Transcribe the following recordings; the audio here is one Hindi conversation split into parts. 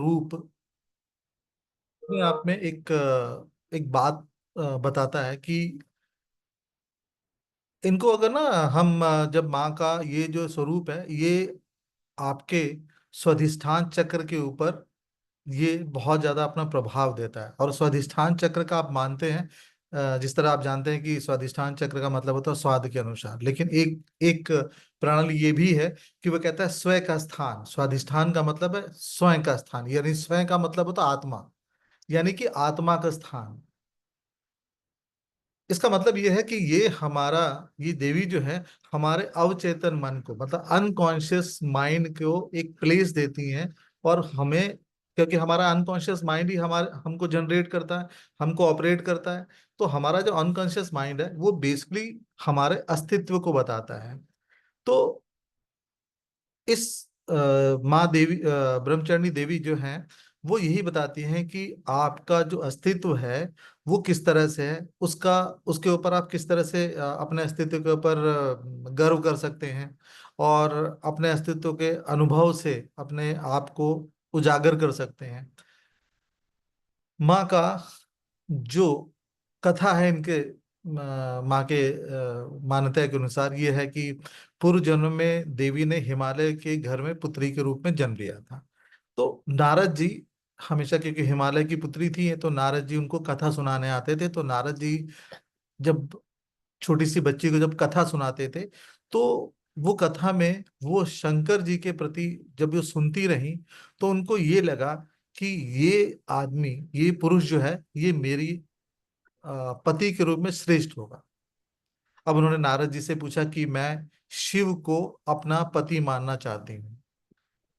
स्वरूप अपने आप में एक बात बताता है कि इनको अगर ना हम जब माँ का ये जो स्वरूप है ये आपके स्वाधिष्ठान चक्र के ऊपर ये बहुत ज्यादा अपना प्रभाव देता है। और स्वाधिष्ठान चक्र का आप मानते हैं, जिस तरह आप जानते हैं कि स्वाधिष्ठान चक्र का मतलब होता है स्वाद के अनुसार, लेकिन एक एक प्रणाली ये भी है कि वो कहता है स्वयं का स्थान। स्वाधिष्ठान का मतलब है स्वयं का स्थान, यानी स्वयं का मतलब होता है आत्मा, यानी कि आत्मा का स्थान। इसका मतलब ये है कि ये देवी जो है हमारे अवचेतन मन को, मतलब अनकॉन्शियस माइंड को एक प्लेस देती हैं। और हमें, क्योंकि हमारा अनकॉन्शियस माइंड ही हमारे हमको जनरेट करता है, हमको ऑपरेट करता है, तो हमारा जो अनकॉन्शियस माइंड है वो बेसिकली हमारे अस्तित्व को बताता है। तो इस माँ देवी, ब्रह्मचारिणी देवी जो हैं, वो यही बताती हैं कि आपका जो अस्तित्व है वो किस तरह से है, उसका उसके ऊपर आप किस तरह से अपने अस्तित्व के ऊपर गर्व कर सकते हैं, और अपने अस्तित्व के अनुभव से अपने आप को उजागर कर सकते हैं। माँ का जो कथा है इनके माँ के मान्यता के अनुसार ये है कि पूर्व जन्म में देवी ने हिमालय के घर में पुत्री के रूप में जन्म लिया था। तो नारद जी हमेशा, क्योंकि हिमालय की पुत्री थी, तो नारद जी उनको कथा सुनाने आते थे। तो नारद जी जब छोटी सी बच्ची को जब कथा सुनाते थे, तो वो कथा में वो शंकर जी के प्रति जब वो सुनती रही, तो उनको ये लगा कि ये आदमी, ये पुरुष जो है, ये मेरी पति के रूप में श्रेष्ठ होगा। अब उन्होंने नारद जी से पूछा कि मैं शिव को अपना पति मानना चाहती हूँ।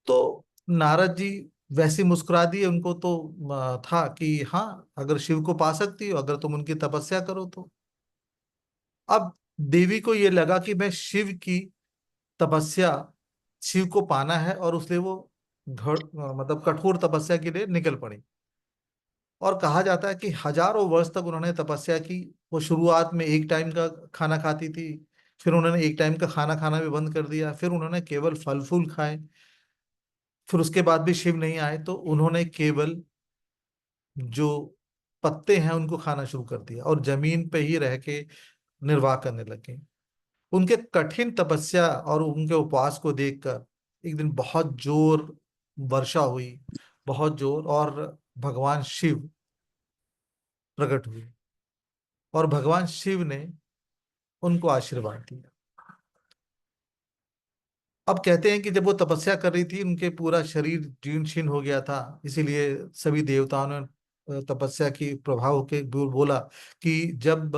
तो नारद जी वैसे मुस्कुरा दिए। उनको तो था कि हाँ, अगर शिव को पा सकती हो, अगर तुम उनकी तपस्या करो तो। अब देवी को ये लगा कि मैं शिव की तपस्या, शिव को पाना है, और उसलिए वो मतलब कठोर तपस्या के लिए निकल पड़ी। और कहा जाता है कि हजारों वर्ष तक उन्होंने तपस्या की। वो शुरुआत में एक टाइम का खाना खाती थी, फिर उन्होंने एक टाइम का खाना खाना भी बंद कर दिया, फिर उन्होंने केवल फल फूल खाए। फिर उसके बाद भी शिव नहीं आए, तो उन्होंने केवल जो पत्ते हैं उनको खाना शुरू कर दिया और जमीन पे ही रह के निर्वाह करने लगे। उनके कठिन तपस्या और उनके उपवास को देखकर एक दिन बहुत जोर वर्षा हुई, बहुत जोर, और भगवान शिव प्रकट हुए, और भगवान शिव ने उनको आशीर्वाद दिया। अब कहते हैं कि जब वो तपस्या कर रही थी, उनके पूरा शरीर जीर्ण शीर्ण हो गया था। इसीलिए सभी देवताओं ने तपस्या की प्रभाव के बोला कि जब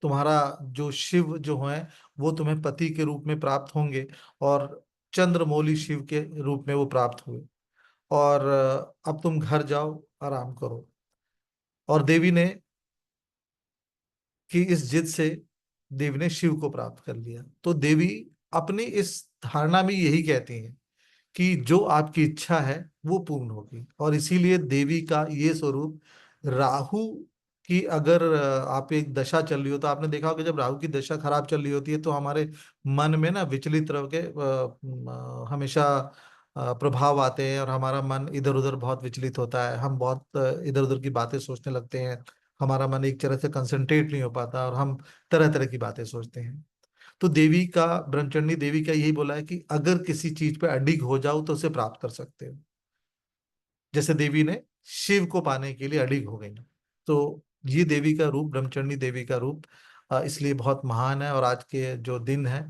तुम्हारा जो शिव जो है वो तुम्हें पति के रूप में प्राप्त होंगे, और चंद्रमौली शिव के रूप में वो प्राप्त हुए, और अब तुम घर जाओ, आराम करो। और देवी ने कि इस जिद से देवी ने शिव को प्राप्त कर लिया। तो देवी अपनी इस धारणा में यही कहती हैं कि जो आपकी इच्छा है वो पूर्ण होगी। और इसीलिए देवी का ये स्वरूप, राहु की अगर आप एक दशा चल रही हो, तो आपने देखा होगा जब राहु की दशा खराब चल रही होती है तो हमारे मन में ना विचलित रह के हमेशा प्रभाव आते हैं, और हमारा मन इधर उधर बहुत विचलित होता है। हम बहुत इधर उधर की बातें सोचने लगते हैं। हमारा मन एक तरह से कंसंट्रेट नहीं हो पाता, और हम तरह तरह की बातें सोचते हैं। तो देवी का, ब्रह्मचंडी देवी का यही बोला है कि अगर किसी चीज पे अडिग हो जाओ तो उसे प्राप्त कर सकते हो। जैसे देवी ने शिव को पाने के लिए अडिग हो गई। तो ये देवी का रूप, ब्रह्मचंडी देवी का रूप इसलिए बहुत महान है। और आज के जो दिन है,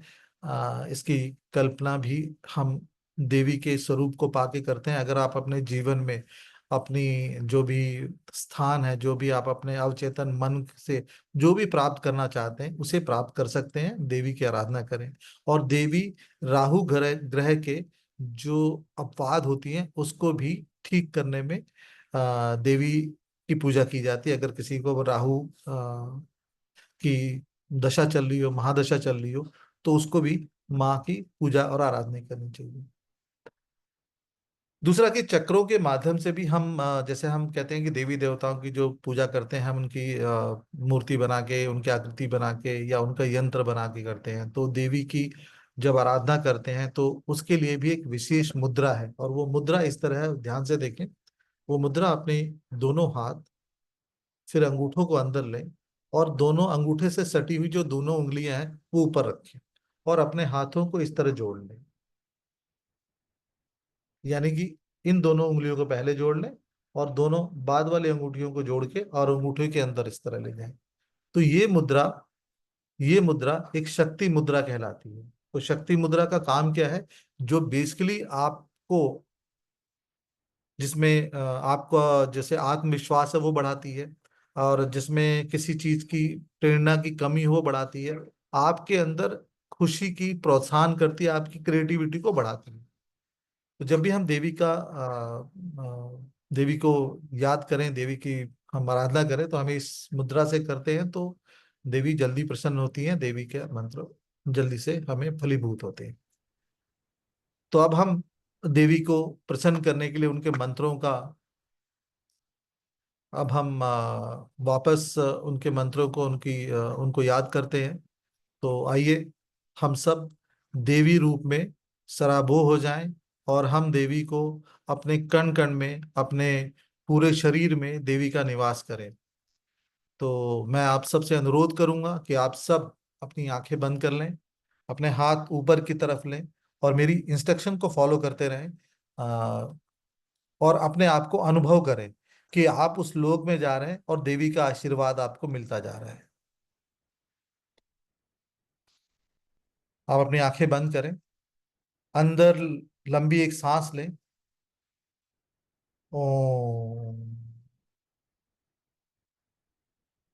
इसकी कल्पना भी हम देवी के स्वरूप को पाके करते हैं। अगर आप अपने जीवन में अपनी जो भी स्थान है, जो भी आप अपने अवचेतन मन से जो भी प्राप्त करना चाहते हैं उसे प्राप्त कर सकते हैं, देवी की आराधना करें। और देवी राहु ग्रह ग्रह के जो अपवाद होती हैं उसको भी ठीक करने में देवी की पूजा की जाती है। अगर किसी को राहु की दशा चल रही हो, महादशा चल रही हो, तो उसको भी माँ की पूजा और आराधना करनी चाहिए। दूसरा कि चक्रों के माध्यम से भी हम जैसे हम कहते हैं कि देवी देवताओं की जो पूजा करते हैं, हम उनकी मूर्ति बना के, उनकी आकृति बना के, या उनका यंत्र बना के करते हैं। तो देवी की जब आराधना करते हैं तो उसके लिए भी एक विशेष मुद्रा है, और वो मुद्रा इस तरह है, ध्यान से देखें। वो मुद्रा अपने दोनों हाथ, फिर अंगूठों को अंदर लें, और दोनों अंगूठे से सटी हुई जो दोनों उंगलियां हैं वो ऊपर रखें, और अपने हाथों को इस तरह जोड़ लें। यानी कि इन दोनों उंगलियों को पहले जोड़ लें, और दोनों बाद वाली अंगूठियों को जोड़ के और अंगूठे के अंदर इस तरह ले जाएं। तो ये मुद्रा एक शक्ति मुद्रा कहलाती है। तो शक्ति मुद्रा का काम क्या है? जो बेसिकली आपको, जिसमें आपका जैसे आत्मविश्वास है वो बढ़ाती है, और जिसमें किसी चीज की प्रेरणा की कमी हो बढ़ाती है, आपके अंदर खुशी की प्रोत्साहन करती है, आपकी क्रिएटिविटी को बढ़ाती है। तो जब भी हम देवी को याद करें, देवी की हम आराधना करें, तो हमें इस मुद्रा से करते हैं तो देवी जल्दी प्रसन्न होती हैं, देवी के मंत्र जल्दी से हमें फलीभूत होते हैं। तो अब हम देवी को प्रसन्न करने के लिए उनके मंत्रों का, अब हम वापस उनके मंत्रों को, उनको याद करते हैं। तो आइए हम सब देवी रूप में सराबोर हो जाएं, और हम देवी को अपने कण कण में, अपने पूरे शरीर में देवी का निवास करें। तो मैं आप सबसे अनुरोध करूंगा कि आप सब अपनी आंखें बंद कर लें, अपने हाथ ऊपर की तरफ लें, और मेरी इंस्ट्रक्शन को फॉलो करते रहें। आ, और अपने आप को अनुभव करें कि आप उस लोक में जा रहे हैं और देवी का आशीर्वाद आपको मिलता जा रहा है। आप अपनी आंखें बंद करें, अंदर लंबी एक सांस लें। ओम।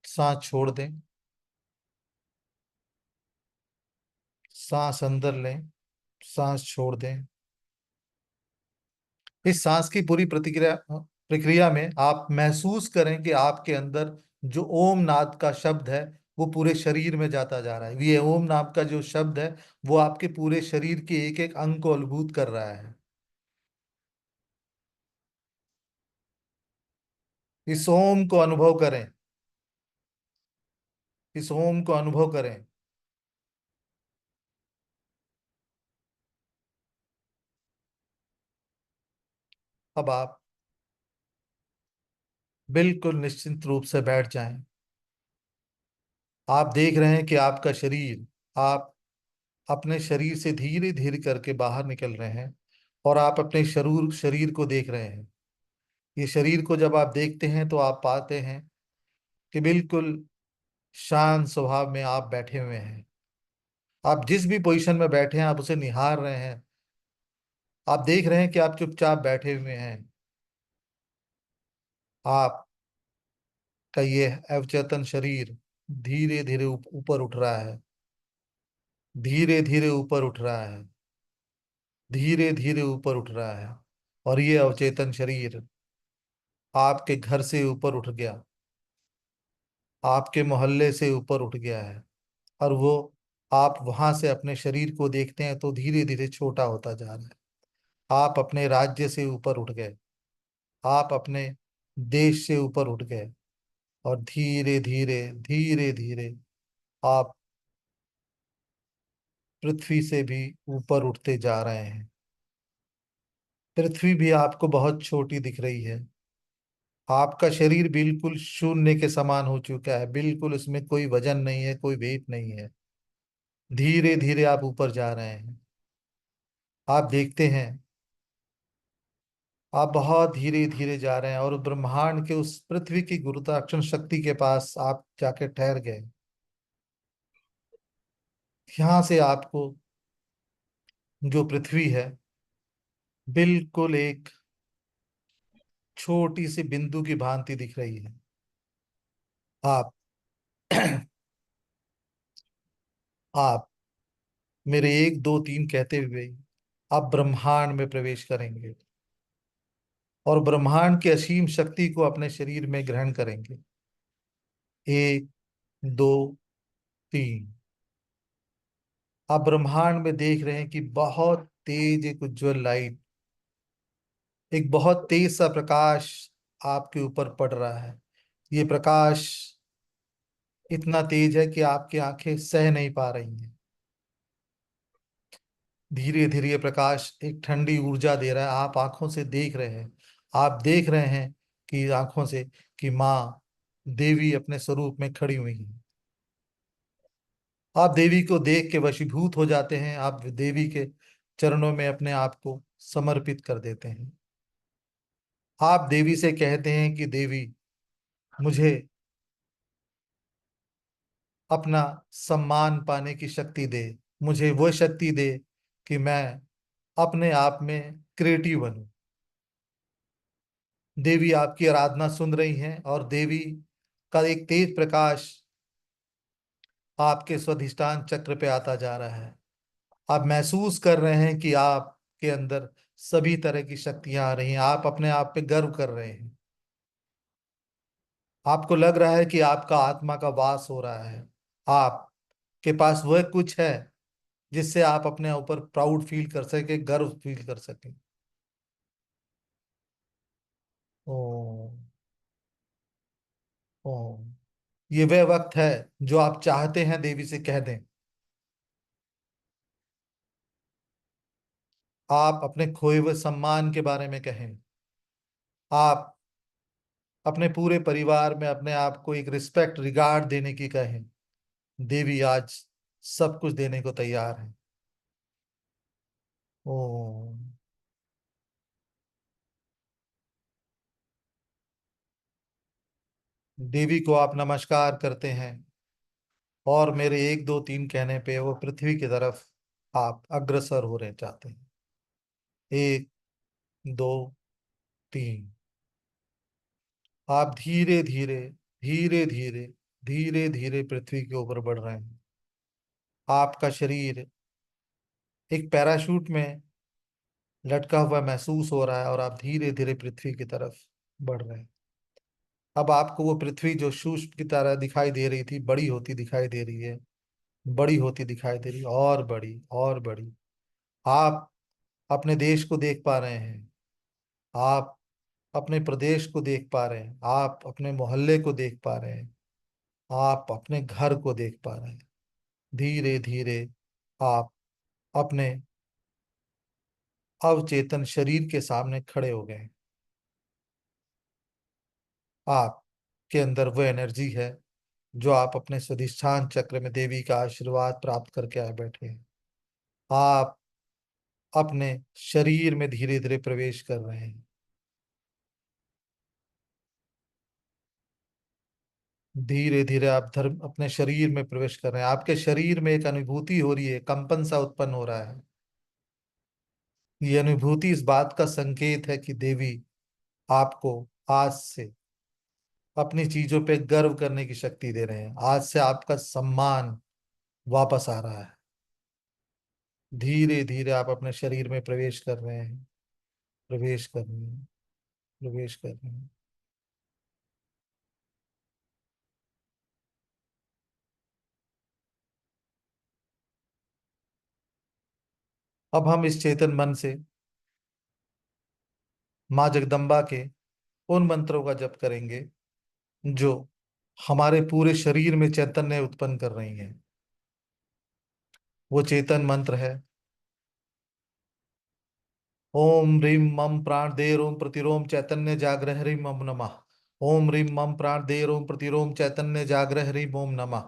सांस छोड़ दें। सांस अंदर लें। सांस छोड़ दें। इस सांस की पूरी प्रतिक्रिया प्रक्रिया में आप महसूस करें कि आपके अंदर जो ओम नाद का शब्द है वो पूरे शरीर में जाता जा रहा है। ये ओम नाद का जो शब्द है वो आपके पूरे शरीर के एक एक अंग को अभिभूत कर रहा है। इस ओम को अनुभव करें। इस ओम को अनुभव करें। अब आप बिल्कुल निश्चिंत रूप से बैठ जाएं। आप देख रहे हैं कि आपका शरीर, आप अपने शरीर से धीरे धीरे करके बाहर निकल रहे हैं, और आप अपने शरीर शरीर को देख रहे हैं। ये शरीर को जब आप देखते हैं तो आप पाते हैं कि बिल्कुल शांत स्वभाव में आप बैठे हुए हैं। आप जिस भी पोजीशन में बैठे हैं आप उसे निहार रहे हैं। आप देख रहे हैं कि आप चुपचाप बैठे हुए हैं। आपका ये अवचेतन शरीर धीरे धीरे ऊपर उठ रहा है। धीरे धीरे ऊपर उठ रहा है। धीरे धीरे ऊपर उठ रहा है। और ये अवचेतन शरीर आपके घर से ऊपर उठ गया, आपके मोहल्ले से ऊपर उठ गया है। और वो, आप वहां से अपने शरीर को देखते हैं तो धीरे धीरे छोटा होता जा रहा है। आप अपने राज्य से ऊपर उठ गए। आप अपने देश से ऊपर उठ गए, और धीरे धीरे धीरे धीरे आप पृथ्वी से भी ऊपर उठते जा रहे हैं। पृथ्वी भी आपको बहुत छोटी दिख रही है। आपका शरीर बिल्कुल शून्य के समान हो चुका है, बिल्कुल उसमें कोई वजन नहीं है, कोई वेट नहीं है। धीरे धीरे आप ऊपर जा रहे हैं। आप देखते हैं, आप बहुत धीरे धीरे जा रहे हैं, और ब्रह्मांड के उस पृथ्वी की गुरुत्वाकर्षण शक्ति के पास आप जाके ठहर गए। यहाँ से आपको जो पृथ्वी है बिल्कुल एक छोटी सी बिंदु की भांति दिख रही है। आप आप मेरे एक दो तीन कहते हुए आप ब्रह्मांड में प्रवेश करेंगे, और ब्रह्मांड की असीम शक्ति को अपने शरीर में ग्रहण करेंगे। एक, दो, तीन। आप ब्रह्मांड में देख रहे हैं कि बहुत तेज एक उज्जवल लाइट, एक बहुत तेज सा प्रकाश आपके ऊपर पड़ रहा है। ये प्रकाश इतना तेज है कि आपकी आंखें सह नहीं पा रही हैं। धीरे धीरे ये प्रकाश एक ठंडी ऊर्जा दे रहा है। आप आंखों से देख रहे हैं, आप देख रहे हैं कि आंखों से कि माँ देवी अपने स्वरूप में खड़ी हुई है। आप देवी को देख के वशीभूत हो जाते हैं, आप देवी के चरणों में अपने आप को समर्पित कर देते हैं। आप देवी से कहते हैं कि देवी मुझे अपना सम्मान पाने की शक्ति दे, मुझे वो शक्ति दे कि मैं अपने आप में क्रिएटिव बनूं। देवी आपकी आराधना सुन रही हैं और देवी का एक तेज प्रकाश आपके स्वाधिष्ठान चक्र पे आता जा रहा है। आप महसूस कर रहे हैं कि आपके अंदर सभी तरह की शक्तियां आ रही हैं, आप अपने आप पे गर्व कर रहे हैं। आपको लग रहा है कि आपका आत्मा का वास हो रहा है, आपके पास वह कुछ है जिससे आप अपने ऊपर प्राउड फील कर सके, गर्व फील कर सके। ओ, ओ, ये वह वक्त है जो आप चाहते हैं देवी से कह दें। आप अपने खोए हुए सम्मान के बारे में कहें। आप अपने पूरे परिवार में अपने आप को एक रिस्पेक्ट रिगार्ड देने की कहें। देवी आज सब कुछ देने को तैयार है। ओ, देवी को आप नमस्कार करते हैं और मेरे एक दो तीन कहने पे वो पृथ्वी की तरफ आप अग्रसर हो रहे चाहते हैं। एक, दो, तीन। आप धीरे धीरे धीरे धीरे धीरे धीरे पृथ्वी के ऊपर बढ़ रहे हैं। आपका शरीर एक पैराशूट में लटका हुआ महसूस हो रहा है और आप धीरे धीरे पृथ्वी की तरफ बढ़ रहे हैं। अब आपको वो पृथ्वी जो सूक्ष्म की तरह दिखाई दे रही थी बड़ी होती दिखाई दे रही है, बड़ी होती दिखाई दे रही है, और बड़ी और बड़ी। आप अपने देश को देख पा रहे हैं, आप अपने प्रदेश को देख पा रहे हैं, आप अपने मोहल्ले को देख पा रहे हैं, आप अपने घर को देख पा रहे हैं। धीरे धीरे आप अपने अवचेतन शरीर के सामने खड़े हो गए। आपके अंदर वो एनर्जी है जो आप अपने स्वाधिष्ठान चक्र में देवी का आशीर्वाद प्राप्त करके आए बैठे हैं। आप अपने शरीर में धीरे धीरे प्रवेश कर रहे हैं। धीरे धीरे आप धर्म अपने शरीर में प्रवेश कर रहे हैं। आपके शरीर में एक अनुभूति हो रही है, कंपन सा उत्पन्न हो रहा है। ये अनुभूति इस बात का संकेत है कि देवी आपको आज से अपनी चीजों पे गर्व करने की शक्ति दे रहे हैं। आज से आपका सम्मान वापस आ रहा है। धीरे धीरे आप अपने शरीर में प्रवेश कर रहे हैं, प्रवेश कर रहे हैं, प्रवेश कर रहे हैं। अब हम इस चेतन मन से माँ जगदम्बा के उन मंत्रों का जप करेंगे जो हमारे पूरे शरीर में चैतन्य उत्पन्न कर रही हैं। वो चेतन मंत्र है ओम ह्रीं मम प्राण दे रोम प्रतिरोम चैतन्य जाग्रह ह्रीं मम नमः। ओम ह्रीं मम प्राण दे रोम प्रतिरोम चैतन्य जाग्रह ह्रीं ओम नमः।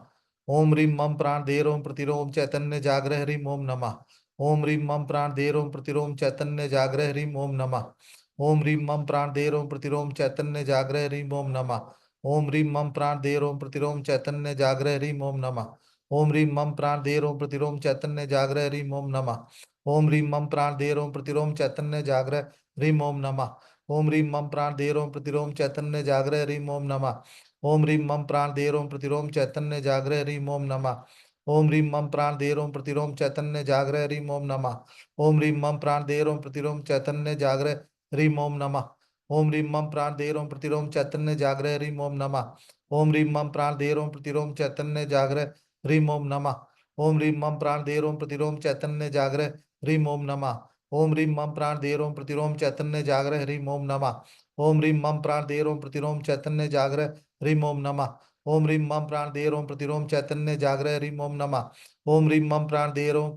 ओम ह्रीं मम प्राण दे रोम प्रतिरोम चैतन्य जाग्रह ह्रीं ओम नमः। ओम ह्रीं मम प्राण दे रोम प्रतिरोम चैतन्य जाग्रह ह्रीं ओम नमः। ओम ह्रीं मम प्राण दे रोम प्रतिरोम चैतन्य जाग्रह ह्रीं ओम नमः। ओम ह्रीं मम प्राण दे रोम प्रतिरोम चैतन्य जाग्रह ह्रीं ओम नमः। ओम ह्रीं मम प्राण दे रोम प्रतिरोम चैतन्य जाग्रह ह्रीं ओम नमः। ओम ह्रीं मम प्राण दे रोम प्रतिरोम चैतन्य जागृह ह्रीं ओम नमः। ओम ह्रीं मम प्राण दे रोम प्रतिरोम चैतन्य जागृह ह्रीं ओम नमः। ओम ह्रीं मम प्राण दे रोम प्रतिरोम चैतन्य जागृह ह्रीं ओम नमः। ओम ह्रीं मम प्राण दे रोम प्रतिरोम चैतन्य जागृह ह्रीं ओम नमः। ओम ह्रीं मम प्राण दे रोम प्रतिरोम चैतन्य जागृह ह्रीं ओम नमः। ओम ह्रीं मम प्राण दे रोम प्रतिरोम चैतन्य जागृह ह्रीं ओम नमः। ओम ह्रीं मम प्राण दे रोम प्रतिरोम चैतन्य जागृह ह्रीं ओम नमः। ओम ह्रीं मम प्राण दे रोम प्रतिरोम चैतन्य जागृह ह्रीं ओम नमः। ओम ह्रीं मम प्राण दे रोम प्रतिरोम चैतन्य जागृह ह्रीं ओम नमः। ओम ह्रीं मम प्राण दे रोम प्रतिरोम चैतन्य जागृह ह्रीं ओम नमः। ओम ह्रीं मम प्राण दे रोम प्रतिरोम चैतन्य जागृह ह्रीं ओम नमः। ओम ह्रीं मम प्राण दे रोम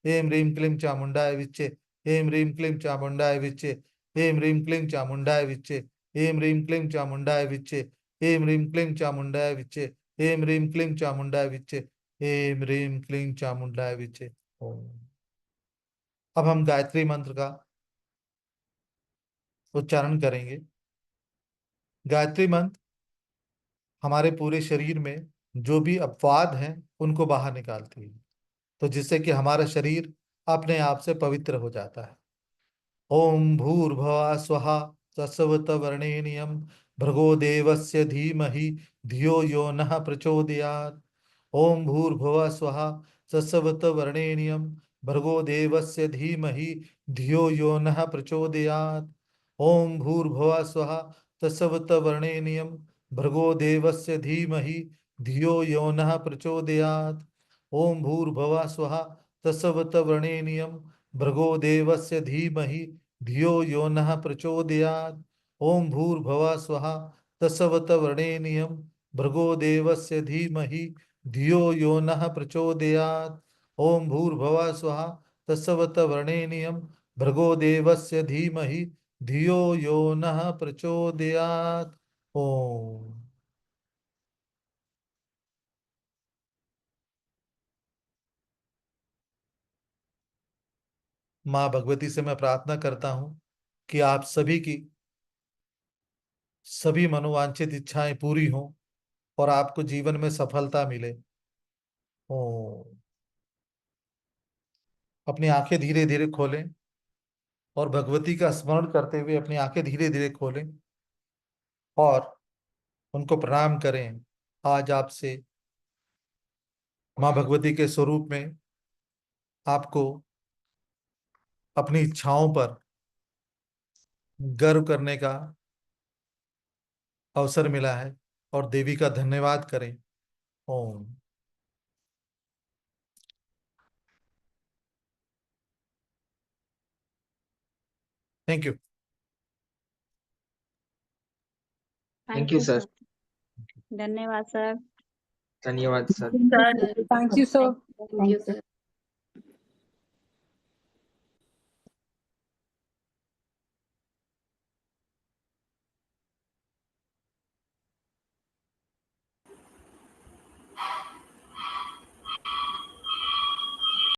ऐं ह्रीं क्लीं चामुंडाय विच्चे, ऐं ह्रीं क्लीं चामुंडाय विच्चे, ऐं ह्रीं क्लीं चामुंडाय विच्चे, ऐं ह्रीं क्लीं चामुंडाय विच्चे, ऐं ह्रीं क्लीं चामुंडाय विच्चे, ऐं ह्रीं क्लीं चामुंडाय विच्चे, ऐं ह्रीं क्लीं चामुंडाय विच्चे। ओम। अब हम गायत्री मंत्र का उच्चारण करेंगे। गायत्री मंत्र हमारे पूरे शरीर में जो भी अपवाद हैं उनको बाहर निकालती है, तो जिससे कि हमारा शरीर अपने आप से पवित्र हो जाता है। ओम भूर्भुवः स्वः तत्सवितुर्वरेण्यं भर्गो देवस्य धीमहि धियो यो नः प्रचोदयात्। ओम भूर्भुवः स्वः तत्सवितुर्वरेण्यं भर्गो देवस्य धीमहि धियो यो नः प्रचोदयात्। ओम भूर्भुवः स्वः तत्सवितुर्वरेण्यं भर्गो देवस्य धीमहि धियो यो नः प्रचोदयात्। ओम भूर्भुवः स्वः तत्सवितुर्वरेण्यं भर्गो देवस्य धीमहि धियो यो नः प्रचोदयात्। ओम भूर्भुवः स्वः तत्सवितुर्वरेण्यं भर्गो देवस्य धीमहि धियो यो नः प्रचोदयात्। ओम भूर्भुवः स्वः तत्सवितुर्वरेण्यं भर्गो देवस्य धीमहि धियो यो नः प्रचोदयात्। ओम। माँ भगवती से मैं प्रार्थना करता हूँ कि आप सभी की सभी मनोवांछित इच्छाएं पूरी हों और आपको जीवन में सफलता मिले। ओम। अपनी आंखें धीरे धीरे खोलें और भगवती का स्मरण करते हुए अपनी आंखें धीरे धीरे खोलें और उनको प्रणाम करें। आज आपसे माँ भगवती के स्वरूप में आपको अपनी इच्छाओं पर गर्व करने का अवसर मिला है और देवी का धन्यवाद करें। ओम। Thank you. Thank you sir. धन्यवाद सर। धन्यवाद sir. Thank you, sir. Thank you, sir.